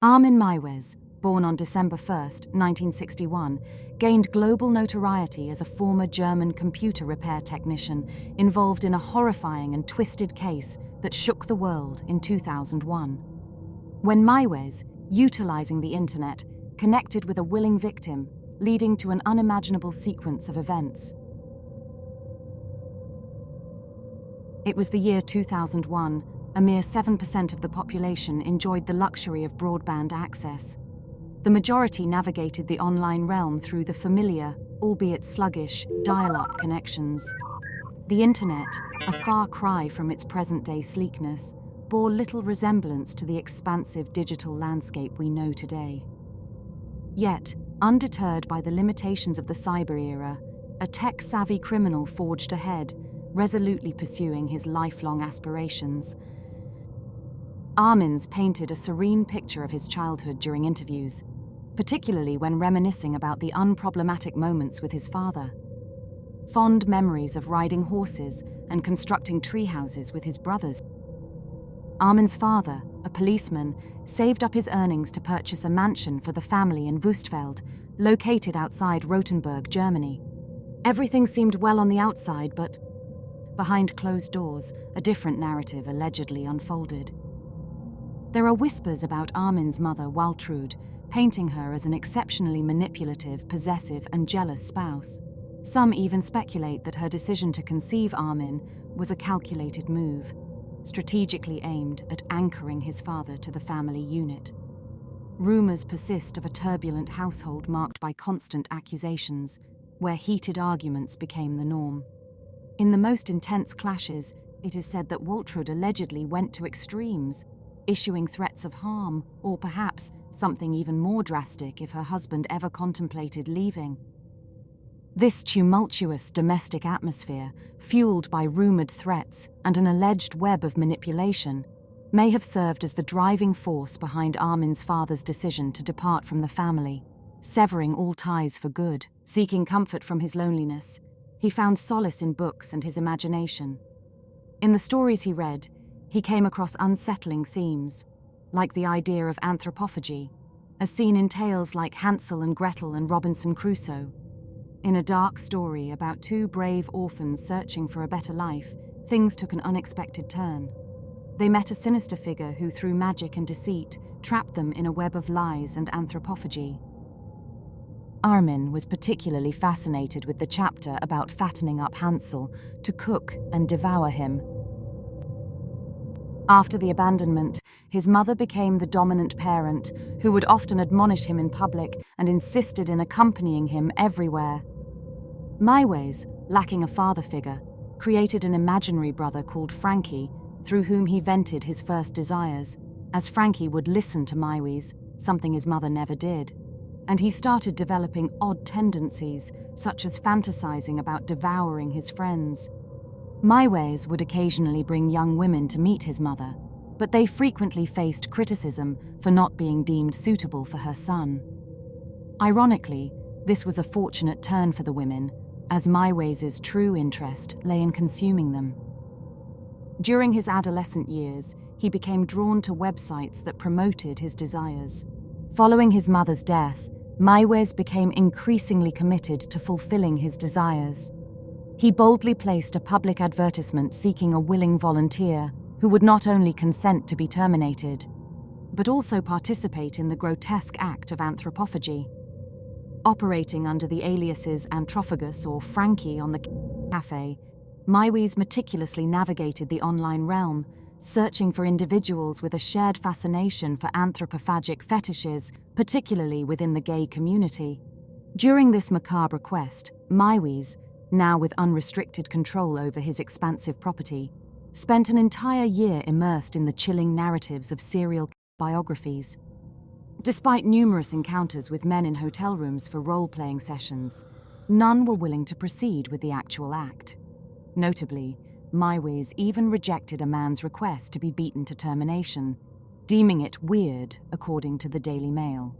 Armin Maiwes, born on December 1, 1961, gained global notoriety as a former German computer repair technician involved in a horrifying and twisted case that shook the world in 2001. When Maiwes, utilizing the internet, connected with a willing victim, leading to an unimaginable sequence of events. It was the year 2001. A mere 7% of the population enjoyed the luxury of broadband access. The majority navigated the online realm through the familiar, albeit sluggish, dial-up connections. The internet, a far cry from its present-day sleekness, bore little resemblance to the expansive digital landscape we know today. Yet, undeterred by the limitations of the cyber era, a tech-savvy criminal forged ahead, resolutely pursuing his lifelong aspirations. Armin's painted a serene picture of his childhood during interviews, particularly when reminiscing about the unproblematic moments with his father. Fond memories of riding horses and constructing tree houses with his brothers. Armin's father, a policeman, saved up his earnings to purchase a mansion for the family in Wustfeld, located outside Rothenburg, Germany. Everything seemed well on the outside, but behind closed doors, a different narrative allegedly unfolded. There are whispers about Armin's mother, Waltraud, painting her as an exceptionally manipulative, possessive, and jealous spouse. Some even speculate that her decision to conceive Armin was a calculated move, strategically aimed at anchoring his father to the family unit. Rumors persist of a turbulent household marked by constant accusations, where heated arguments became the norm. In the most intense clashes, it is said that Waltraud allegedly went to extremes, issuing threats of harm, or perhaps something even more drastic if her husband ever contemplated leaving. This tumultuous domestic atmosphere, fueled by rumored threats and an alleged web of manipulation, may have served as the driving force behind Armin's father's decision to depart from the family, severing all ties for good. Seeking comfort from his loneliness, he found solace in books and his imagination. In the stories he read, he came across unsettling themes, like the idea of anthropophagy, as seen in tales like Hansel and Gretel and Robinson Crusoe. In a dark story about two brave orphans searching for a better life, things took an unexpected turn. They met a sinister figure who, through magic and deceit, trapped them in a web of lies and anthropophagy. Armin was particularly fascinated with the chapter about fattening up Hansel to cook and devour him. After the abandonment, his mother became the dominant parent, who would often admonish him in public and insisted in accompanying him everywhere. Maiwes, lacking a father figure, created an imaginary brother called Frankie, through whom he vented his first desires, as Frankie would listen to Maiwes, something his mother never did. And he started developing odd tendencies, such as fantasizing about devouring his friends. Maiwes would occasionally bring young women to meet his mother, but they frequently faced criticism for not being deemed suitable for her son. Ironically, this was a fortunate turn for the women, as Maiwes' true interest lay in consuming them. During his adolescent years, he became drawn to websites that promoted his desires. Following his mother's death, Maiwes became increasingly committed to fulfilling his desires. He boldly placed a public advertisement seeking a willing volunteer who would not only consent to be terminated, but also participate in the grotesque act of anthropophagy. Operating under the aliases Antrophagus or Frankie on the cafe, Maiwes meticulously navigated the online realm, searching for individuals with a shared fascination for anthropophagic fetishes, particularly within the gay community. During this macabre quest, Maiwes, now with unrestricted control over his expansive property, spent an entire year immersed in the chilling narratives of serial biographies. Despite numerous encounters with men in hotel rooms for role-playing sessions, none were willing to proceed with the actual act. Notably, Maiwes even rejected a man's request to be beaten to termination, deeming it weird, according to the Daily Mail.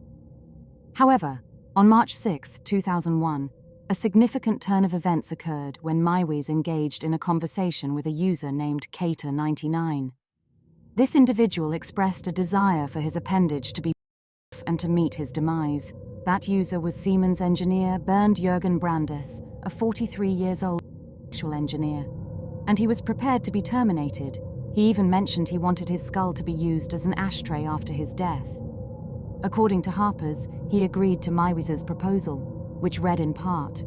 However, on March 6, 2001, a significant turn of events occurred when Maiwes engaged in a conversation with a user named Cater99. This individual expressed a desire for his appendage to be off and to meet his demise. That user was Siemens engineer Bernd Jürgen Brandes, a 43-year-old actual engineer, and he was prepared to be terminated. He even mentioned he wanted his skull to be used as an ashtray after his death. According to Harper's, he agreed to Maiwies's proposal, which read in part,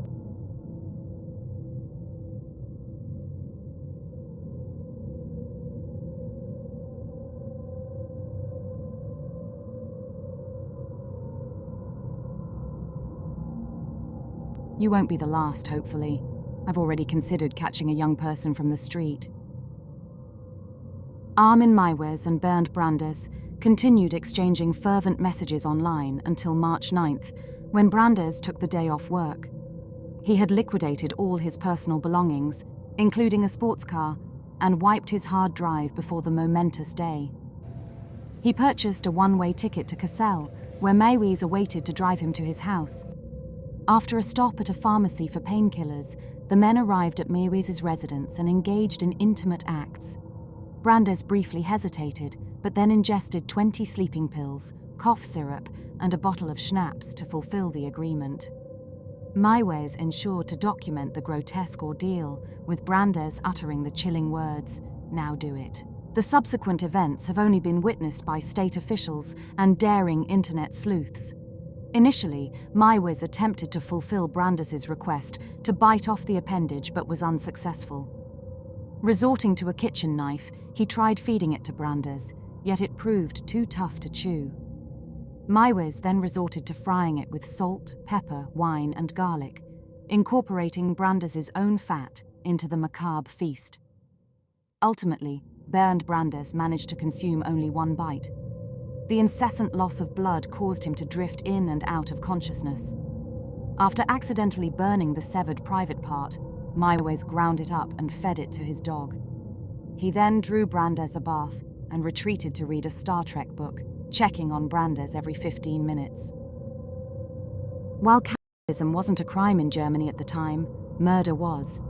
"You won't be the last, hopefully. I've already considered catching a young person from the street." Armin Maiwies and Bernd Brandes continued exchanging fervent messages online until March 9th, when Brandes took the day off work. He had liquidated all his personal belongings, including a sports car, and wiped his hard drive before the momentous day. He purchased a one-way ticket to Kassel, where Maiwies awaited to drive him to his house. After a stop at a pharmacy for painkillers, the men arrived at Maiwies' residence and engaged in intimate acts. Brandes briefly hesitated, but then ingested 20 sleeping pills, cough syrup, and a bottle of schnapps to fulfill the agreement. Maiwies ensured to document the grotesque ordeal, with Brandes uttering the chilling words, "Now do it." The subsequent events have only been witnessed by state officials and daring internet sleuths. Initially, Maiwies attempted to fulfill Brandes' request to bite off the appendage but was unsuccessful. Resorting to a kitchen knife, he tried feeding it to Brandes, yet it proved too tough to chew. Maiwies then resorted to frying it with salt, pepper, wine, and garlic, incorporating Brandes' own fat into the macabre feast. Ultimately, Bernd Brandes managed to consume only one bite. The incessant loss of blood caused him to drift in and out of consciousness. After accidentally burning the severed private part, Maiwies ground it up and fed it to his dog. He then drew Brandes a bath and retreated to read a Star Trek book, checking on Brandes every 15 minutes. While cannibalism wasn't a crime in Germany at the time, murder was.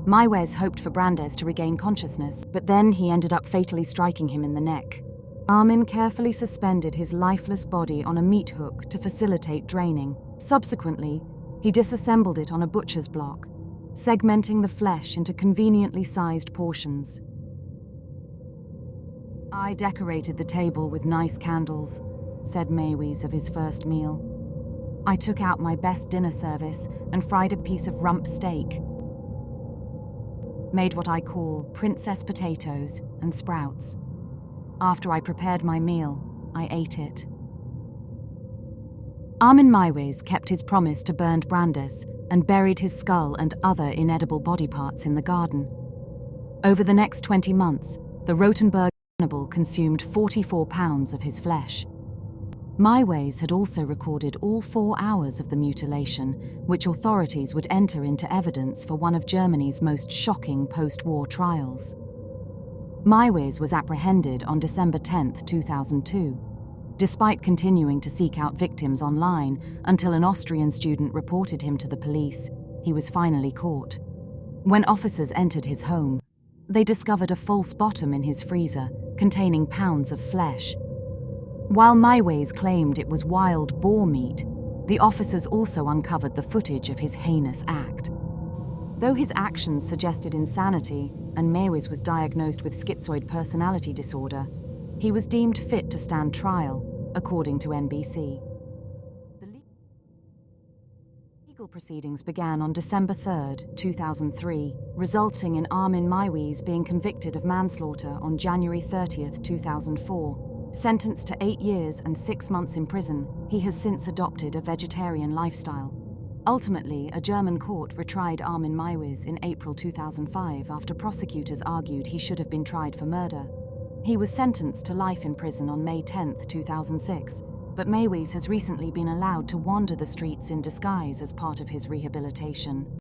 Maiwies hoped for Brandes to regain consciousness, but then he ended up fatally striking him in the neck. Armin carefully suspended his lifeless body on a meat hook to facilitate draining. Subsequently, he disassembled it on a butcher's block, segmenting the flesh into conveniently sized portions. "I decorated the table with nice candles," said Maiwies of his first meal. "I took out my best dinner service and fried a piece of rump steak. Made what I call princess potatoes and sprouts. After I prepared my meal, I ate it." Armin Maiwies kept his promise to Bernd Brandes and buried his skull and other inedible body parts in the garden. Over the next 20 months, the Rothenburg cannibal consumed 44 pounds of his flesh. Maiwies had also recorded all 4 hours of the mutilation, which authorities would enter into evidence for one of Germany's most shocking post-war trials. Maiwies was apprehended on December 10, 2002, despite continuing to seek out victims online until an Austrian student reported him to the police. He was finally caught. When officers entered his home, they discovered a false bottom in his freezer containing pounds of flesh. While Maiwies claimed it was wild boar meat, the officers also uncovered the footage of his heinous act. Though his actions suggested insanity and Maiwies was diagnosed with schizoid personality disorder, he was deemed fit to stand trial, according to NBC. The legal proceedings began on December 3, 2003, resulting in Armin Maiwies being convicted of manslaughter on January 30, 2004. Sentenced to 8 years and 6 months in prison, he has since adopted a vegetarian lifestyle. Ultimately, a German court retried Armin Maiwies in April 2005 after prosecutors argued he should have been tried for murder. He was sentenced to life in prison on May 10, 2006, but Maiwies has recently been allowed to wander the streets in disguise as part of his rehabilitation.